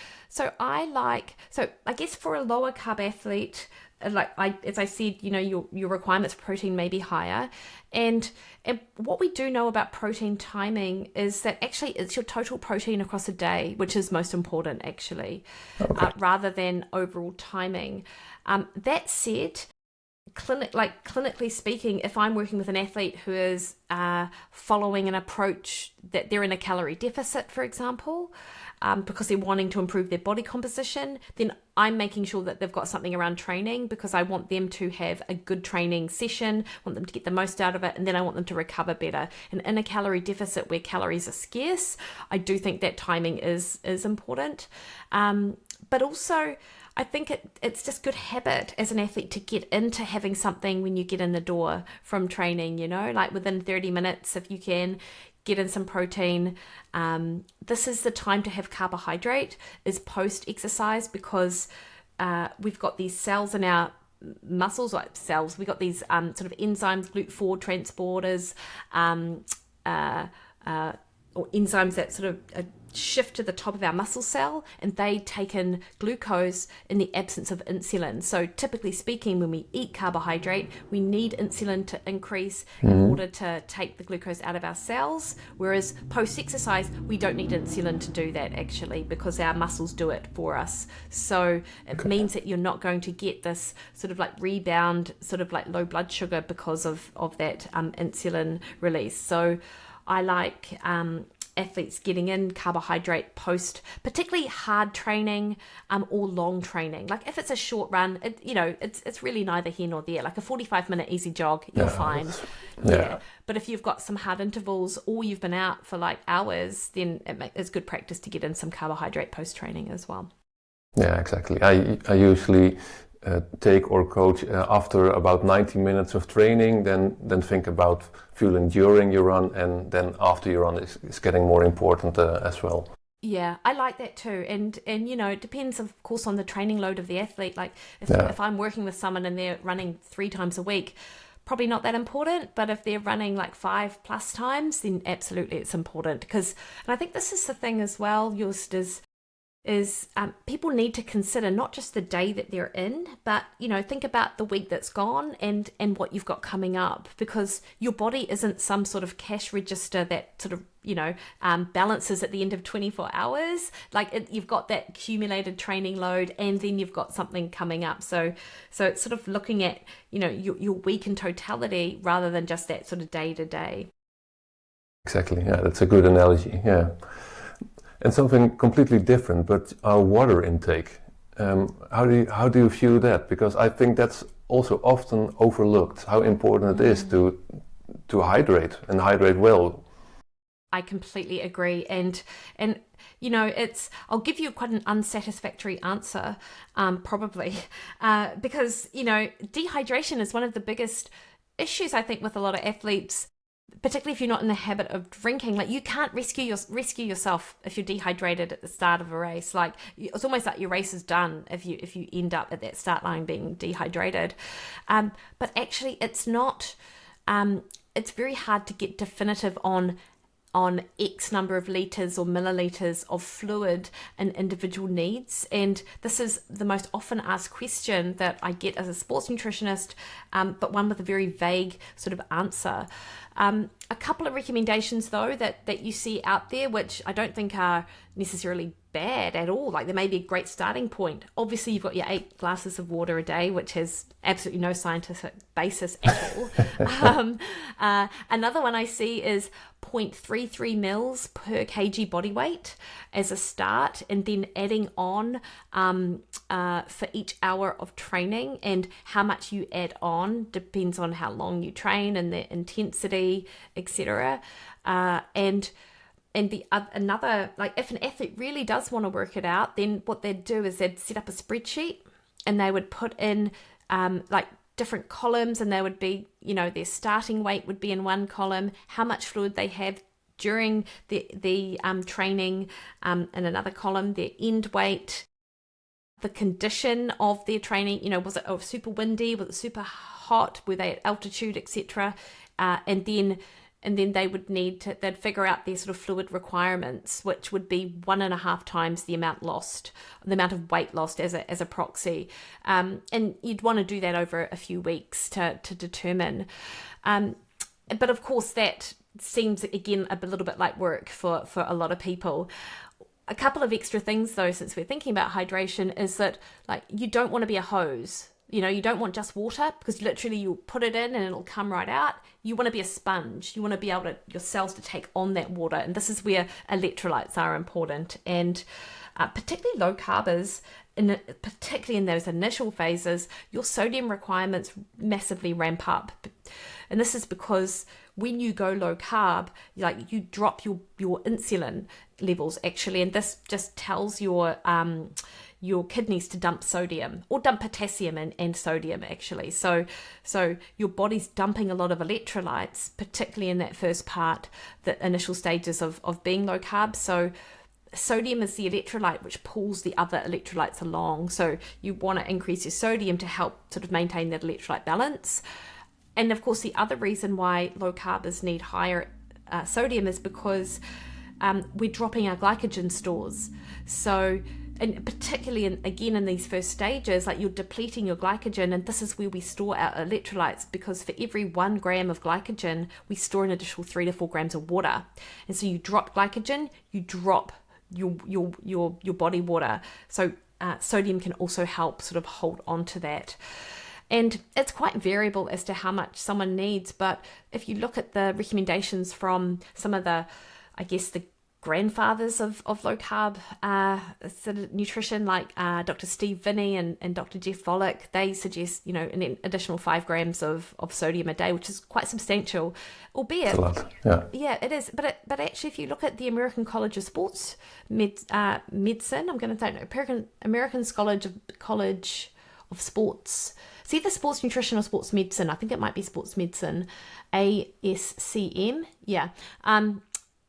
I guess for a lower carb athlete, as I said, your requirements for protein may be higher, and what we do know about protein timing is that actually it's your total protein across a day, which is most important, actually, rather than overall timing. That said, clinically speaking, if I'm working with an athlete who is following an approach that they're in a calorie deficit, for example, because they're wanting to improve their body composition, then I'm making sure that they've got something around training, because I want them to have a good training session, want them to get the most out of it, and then I want them to recover better. And in a calorie deficit where calories are scarce, I do think that timing is important. But also, I think it's just good habit as an athlete to get into having something when you get in the door from training, like within 30 minutes, if you can get in some protein. This is the time to have carbohydrate, is post-exercise, because we've got these cells in our muscles, like cells, we've got these sort of enzymes, GLUT4 transporters, or enzymes that sort of shift to the top of our muscle cell, and they take in glucose in the absence of insulin. So typically speaking, when we eat carbohydrate, we need insulin to increase in order to take the glucose out of our cells, whereas post-exercise, we don't need insulin to do that, actually, because our muscles do it for us. So it means that you're not going to get this sort of like rebound, sort of like low blood sugar because of that insulin release. So I like athletes getting in carbohydrate post, particularly hard training or long training. Like if it's a short run, it's really neither here nor there. Like a 45-minute easy jog, you're fine. Yeah. But if you've got some hard intervals or you've been out for like hours, then it's good practice to get in some carbohydrate post training as well. Yeah, exactly. I usually take or coach after about 90 minutes of training, then think about fueling during your run, and then after your run is getting more important as well. Yeah, I like that too. And it depends, of course, on the training load of the athlete. Like if I'm working with someone and they're running 3 times a week, probably not that important. But if they're running like 5+ times, then absolutely it's important. And I think this is the thing as well, Joost, is people need to consider not just the day that they're in, but think about the week that's gone and what you've got coming up, because your body isn't some sort of cash register that sort of balances at the end of 24 hours. Like you've got that accumulated training load, and then you've got something coming up. So it's sort of looking at your week in totality rather than just that sort of day to day. Exactly. Yeah, that's a good analogy. Yeah. And something completely different, but our water intake. How do you view that? Because I think that's also often overlooked, how important it is to hydrate and hydrate well. I completely agree, and I'll give you quite an unsatisfactory answer, probably, because dehydration is one of the biggest issues I think with a lot of athletes. Particularly if you're not in the habit of drinking, like you can't rescue yourself if you're dehydrated at the start of a race. Like it's almost like your race is done if you end up at that start line being dehydrated. But actually, it's not. It's very hard to get definitive on X number of litres or milliliters of fluid an individual needs. And this is the most often asked question that I get as a sports nutritionist, but one with a very vague sort of answer. A couple of recommendations, though, that you see out there, which I don't think are necessarily bad at all. Like, there may be a great starting point. Obviously, you've got your 8 glasses of water a day, which has absolutely no scientific basis at all. Another one I see is 0.33 mils per kg body weight as a start, and then adding on for each hour of training. And how much you add on depends on how long you train and the intensity, etc. And another, like if an athlete really does want to work it out, then what they'd do is they'd set up a spreadsheet and they would put in like different columns, and they would be, their starting weight would be in one column, how much fluid they have during the training in another column, their end weight, the condition of their training, was it super windy, was it super hot, were they at altitude, etc. And then they would they'd figure out their sort of fluid requirements, which would be 1.5 times the amount of weight lost as a proxy. And you'd want to do that over a few weeks to determine. But of course, that seems, again, a little bit like work for a lot of people. A couple of extra things, though, since we're thinking about hydration, is that like you don't want to be a hose. You don't want just water, because literally you'll put it in and it'll come right out. You want to be a sponge. You want to be able your cells to take on that water. And this is where electrolytes are important. And particularly low carbers, particularly in those initial phases, your sodium requirements massively ramp up. And this is because when you go low carb, like you drop your insulin levels actually, and this just tells your your kidneys to dump sodium, or dump potassium and sodium actually. So your body's dumping a lot of electrolytes, particularly in that first part, the initial stages of being low carb. So sodium is the electrolyte which pulls the other electrolytes along. So you want to increase your sodium to help sort of maintain that electrolyte balance. And of course, the other reason why low carbers need higher sodium is because we're dropping our glycogen stores. So, and particularly in these first stages, like you're depleting your glycogen, and this is where we store our electrolytes, because for every 1 gram of glycogen, we store an additional 3 to 4 grams of water. And so you drop glycogen, you drop your body water. So sodium can also help sort of hold on to that. And it's quite variable as to how much someone needs. But if you look at the recommendations from some of the, I guess, the grandfathers of low carb sort of nutrition, like Dr. Steve Viney and Dr. Jeff Volek, they suggest, an additional 5 grams of sodium a day, which is quite substantial, albeit it's a lot. Yeah, it is. But actually, if you look at the American College of Sports Medicine, I'm going to say American College of Sports. It's either sports nutrition or sports medicine. I think it might be sports medicine, ASCM. Yeah.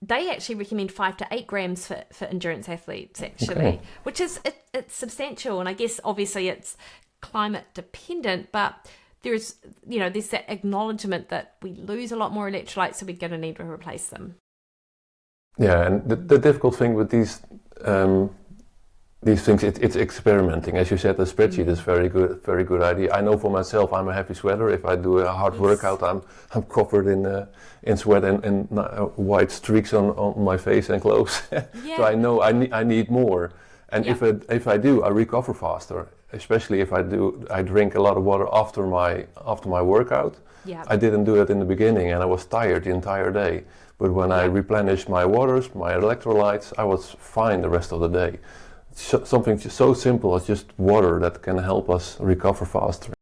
They actually recommend 5 to 8 grams for endurance athletes, actually, which is it's substantial. And I guess obviously it's climate dependent, but there's that acknowledgement that we lose a lot more electrolytes, so we're going to need to replace them. Yeah, and the difficult thing with these things, it's experimenting. As you said, the spreadsheet is very good idea. I know for myself, I'm a heavy sweater. If I do a hard workout, I'm covered in sweat and white streaks on my face and clothes. Yeah. So I know I need more. And if I do, I recover faster. Especially if I drink a lot of water after my workout. Yeah. I didn't do it in the beginning, and I was tired the entire day. But when I replenished my waters, my electrolytes, I was fine the rest of the day. Something so simple as just water that can help us recover faster.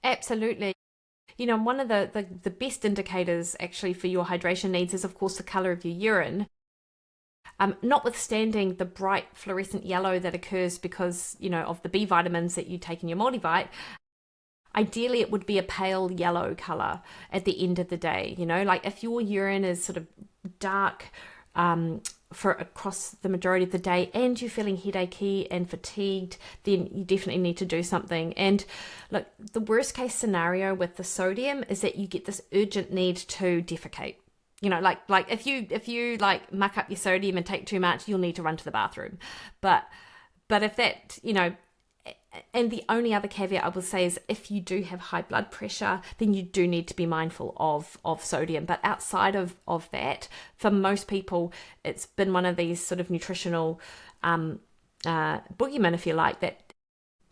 Absolutely. One of the best indicators actually for your hydration needs is, of course, the color of your urine. Notwithstanding the bright fluorescent yellow that occurs because, of the B vitamins that you take in your multivite, ideally it would be a pale yellow color at the end of the day. Like if your urine is sort of dark, for across the majority of the day and you're feeling headachy and fatigued, then you definitely need to do something. And look, the worst case scenario with the sodium is that you get this urgent need to defecate. Like if you like muck up your sodium and take too much, you'll need to run to the bathroom. But if that, and the only other caveat I will say is if you do have high blood pressure, then you do need to be mindful of sodium. But outside of that, for most people, it's been one of these sort of nutritional boogeymen, if you like, that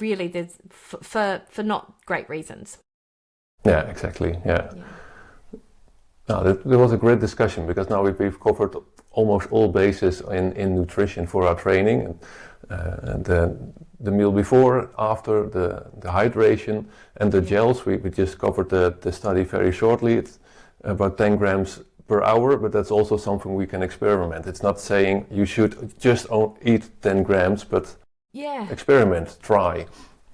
really there's for not great reasons. Yeah, exactly. Yeah. No, there was a great discussion because now we've covered almost all bases in nutrition for our training, and the meal before, after, the hydration, and the gels. We just covered the study very shortly. It's about 10 grams per hour, but that's also something we can experiment. It's not saying you should just eat 10 grams, but experiment, try.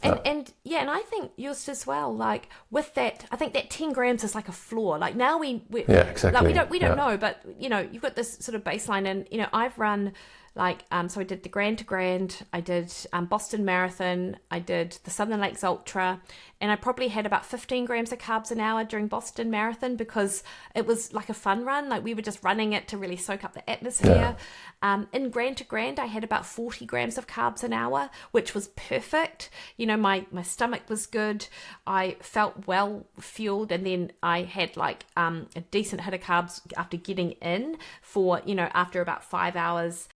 And I think Joost as well, like with that, I think that 10 grams is like a floor. Like now exactly. Like we don't know, but you've got this sort of baseline, and I've run so I did the Grand to Grand, I did Boston Marathon, I did the Southern Lakes Ultra, and I probably had about 15 grams of carbs an hour during Boston Marathon because it was like a fun run. Like we were just running it to really soak up the atmosphere. In Grand to Grand, I had about 40 grams of carbs an hour, which was perfect. My stomach was good. I felt well fueled, and then I had a decent hit of carbs after getting in for, after about 5 hours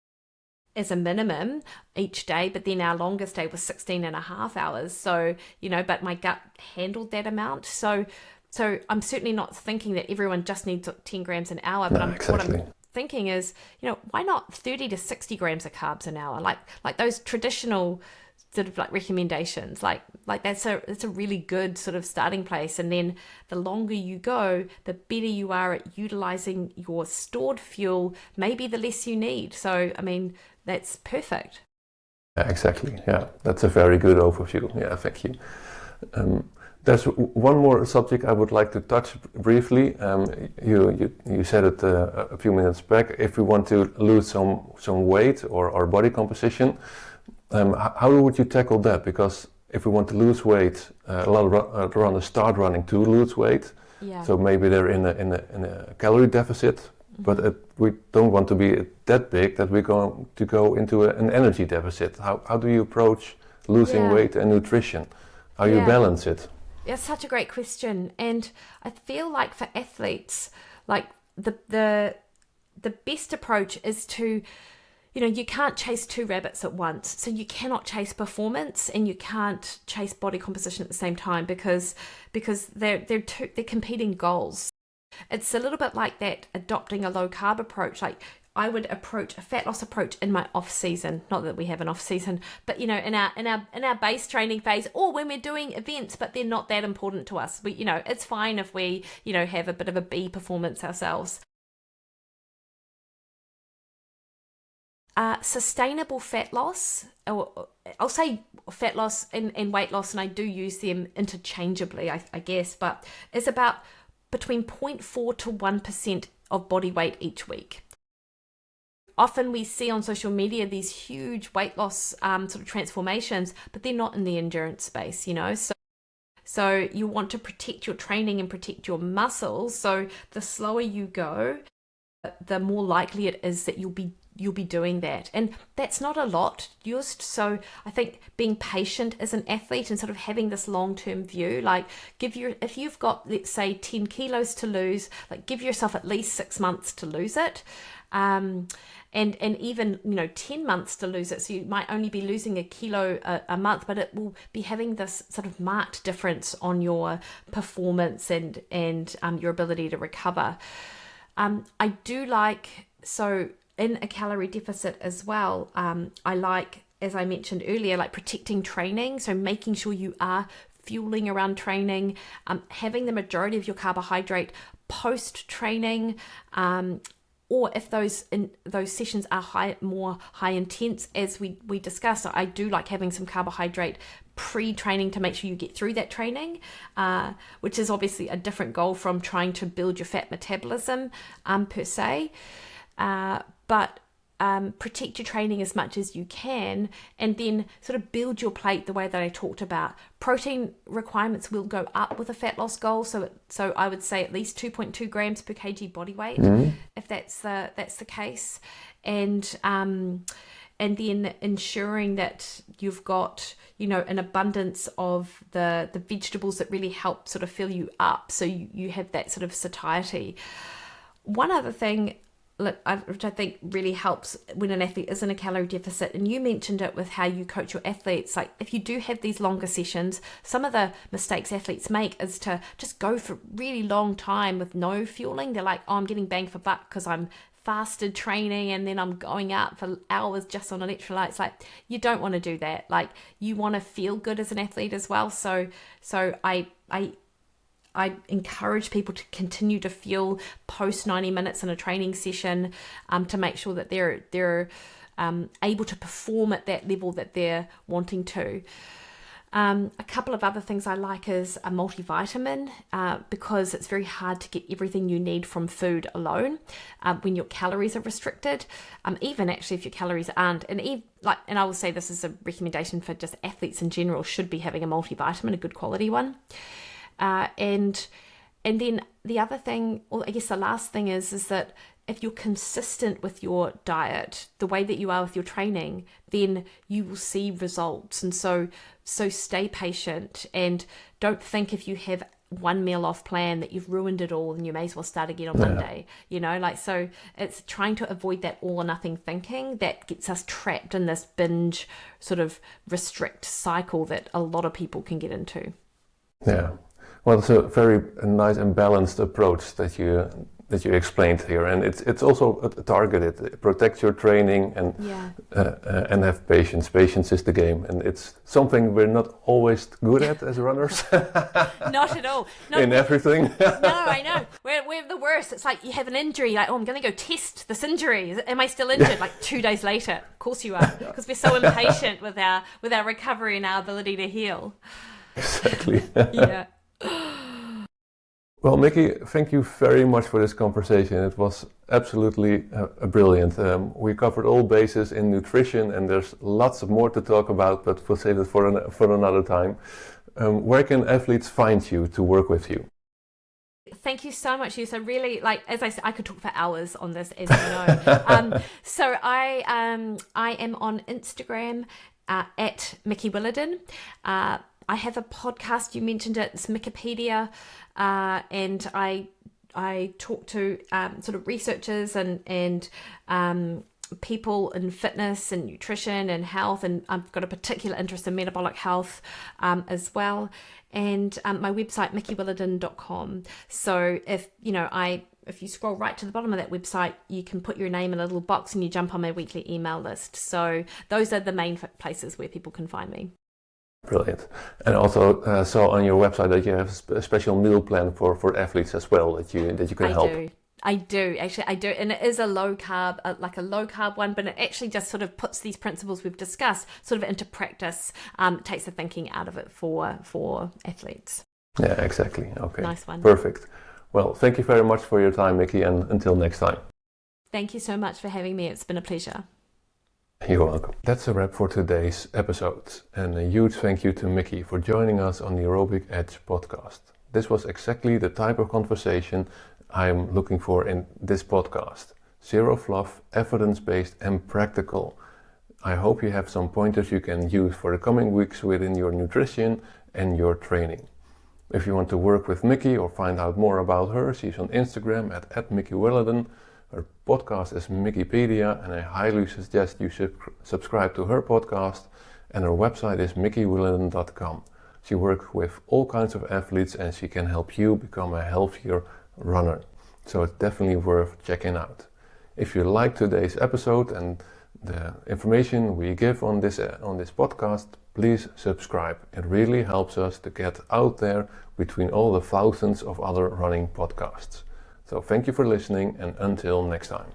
as a minimum each day, but then our longest day was 16 and a half hours. So, but my gut handled that amount. So I'm certainly not thinking that everyone just needs 10 grams an hour, but what I'm thinking is, why not 30 to 60 grams of carbs an hour? Like those traditional sort of like recommendations, like that's a really good sort of starting place. And then the longer you go, the better you are at utilizing your stored fuel, maybe the less you need. So, I mean, that's perfect. Yeah, exactly. Yeah, that's a very good overview. Yeah, thank you. There's one more subject I would like to touch briefly. You said it a few minutes back. If we want to lose some weight or body composition, how would you tackle that? Because if we want to lose weight, a lot of runners start running to lose weight. Yeah. So maybe they're in a calorie deficit, but we don't want to be that big that we're going to go into an energy deficit. How do you approach losing weight and nutrition? How you balance it? It's such a great question, and I feel like for athletes, like the best approach is to, you can't chase two rabbits at once. So you cannot chase performance and you can't chase body composition at the same time because they're competing goals. It's a little bit like that adopting a low carb approach. Like I would approach a fat loss approach in my off season. Not that we have an off season, but in our base training phase, or when we're doing events, but they're not that important to us. It's fine if we have a bit of a B performance ourselves. Sustainable fat loss, or I'll say fat loss and weight loss, and I do use them interchangeably, I guess, but it's about between 0.4 to 1% of body weight each week. Often we see on social media these huge weight loss sort of transformations, but they're not in the endurance space, So you want to protect your training and protect your muscles. So the slower you go, the more likely it is that you'll be doing that. And that's not a lot, Joost. So I think being patient as an athlete and sort of having this long-term view, like if you've got, let's say, 10 kilos to lose, like give yourself at least 6 months to lose it. And even 10 months to lose it, so you might only be losing a kilo a month, but it will be having this sort of marked difference on your performance and your ability to recover. I do so in a calorie deficit as well, I like, as I mentioned earlier, like protecting training, so making sure you are fueling around training, having the majority of your carbohydrate post training, or if those sessions are more high intense, as we discussed, I do like having some carbohydrate pre-training to make sure you get through that training, which is obviously a different goal from trying to build your fat metabolism per se. But protect your training as much as you can, and then sort of build your plate the way that I talked about. Protein requirements will go up with a fat loss goal, so I would say at least 2.2 grams per kg body weight, if that's the case, and then ensuring that you've got an abundance of the vegetables that really help sort of fill you up, so you have that sort of satiety. One other thing which I think really helps when an athlete is in a calorie deficit, and you mentioned it with how you coach your athletes, like if you do have these longer sessions, some of the mistakes athletes make is to just go for really long time with no fueling. They're like, I'm getting bang for buck because I'm fasted training and then I'm going out for hours just on electrolytes. Like, you don't want to do that. Like, you want to feel good as an athlete as well. So I encourage people to continue to fuel post 90 minutes in a training session, to make sure that they're able to perform at that level that they're wanting to. A couple of other things I like is a multivitamin, because it's very hard to get everything you need from food alone when your calories are restricted. Even actually if your calories aren't, and I will say this is a recommendation for just athletes in general, should be having a multivitamin, a good quality one. And then the other thing, or I guess the last thing is that if you're consistent with your diet, the way that you are with your training, then you will see results. And so stay patient, and don't think if you have one meal off plan that you've ruined it all and you may as well start again on Monday. So it's trying to avoid that all or nothing thinking that gets us trapped in this binge sort of restrict cycle that a lot of people can get into. Yeah. Well, it's a very nice and balanced approach that you explained here, and it's also targeted. It protects your training and have patience. Patience is the game, and it's something we're not always good at as runners. Not at all. In everything. No, I know. We're the worst. It's like you have an injury, like, oh, I'm going to go test this injury. Am I still injured? Like 2 days later. Of course you are, because we're so impatient with our recovery and our ability to heal. Exactly. Yeah. Well, Mikki, thank you very much for this conversation. It was absolutely brilliant. We covered all bases in nutrition, and there's lots more to talk about, but we'll save it for another time. Where can athletes find you to work with you? Thank you so much, Joost. I really, as I said, I could talk for hours on this, as you know. So I am on Instagram at Mikki Williden. I have a podcast, you mentioned it, it's Wikipedia, and I talk to sort of researchers and people in fitness and nutrition and health, and I've got a particular interest in metabolic health as well. And my website, mikkywilliden.com. So if you scroll right to the bottom of that website, you can put your name in a little box and you jump on my weekly email list. So those are the main places where people can find me. Brilliant. And also saw on your website that you have a special meal plan for athletes as well that you can help. I do, and it is a low carb one, but it actually just sort of puts these principles we've discussed sort of into practice. Takes the thinking out of it for athletes. Yeah, exactly. Okay. Nice one. Perfect. Well, thank you very much for your time, Mikki, and until next time. Thank you so much for having me. It's been a pleasure. You're welcome. That's a wrap for today's episode, and a huge thank you to Mikki for joining us on the Aerobic Edge podcast. This was exactly the type of conversation I'm looking for in this podcast. Zero fluff, evidence-based and practical. I hope you have some pointers you can use for the coming weeks within your nutrition and your training. If you want to work with Mikki or find out more about her, she's on Instagram at Mikki Williden. Her podcast is Mikkipedia, and I highly suggest you subscribe to her podcast, and her website is mikkywilliden.com. She works with all kinds of athletes and she can help you become a healthier runner. So it's definitely worth checking out. If you like today's episode and the information we give on this podcast, please subscribe. It really helps us to get out there between all the thousands of other running podcasts. So thank you for listening, and until next time.